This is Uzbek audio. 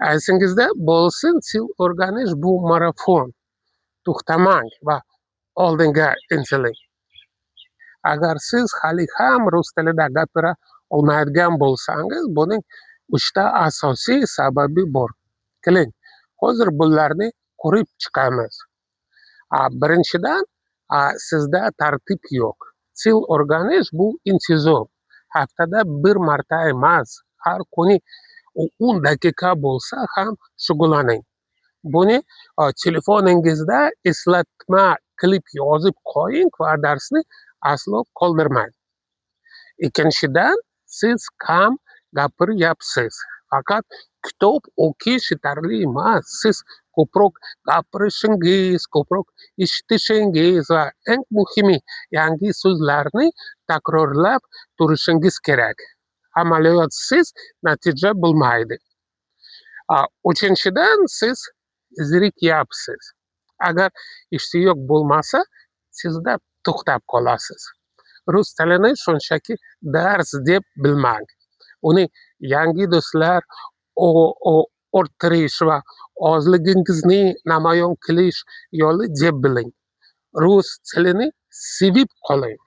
Esingizda bo'lsin, til o'rganish bu marafon. To'xtamang va oldinga intiling. Agar siz hali ham rus tilida gapira olmaydigan bo'lsangiz, buning 3ta asosiy sababi bor. Keling, hozir bularni ko'rib chiqamiz. Birinchidan, sizda tartib yo'q. Til o'rganish bu intizom. Haftada bir marta emas, har kuni 10 daqiqa bo'lsa ham shug'ullaning. Buni telefoningizda eslatma qilib yozib qo'ying va darsni aslo qoldirmang. Ikkinchidan, siz kam gapiryapsiz. Faqat kitob o'qish yetarli emas. Siz ko'proq gapirishingiz, ko'proq eshitishingiz va eng muhimi, yangi so'zlarni takrorlab turishingiz kerak. Amaliyotsiz natija bo'lmaydi. Uchinchidan, siz zerikyapsiz. Agar ishtiyoq bo'lmasa, sizda to'xtab qolasiz. Rus tilini shunchaki dars deb bilmang. Uni yangi do'stlar orttirish va ozligingizni namoyon qilish yo'li deb biling. Rus tilini sevib qoling.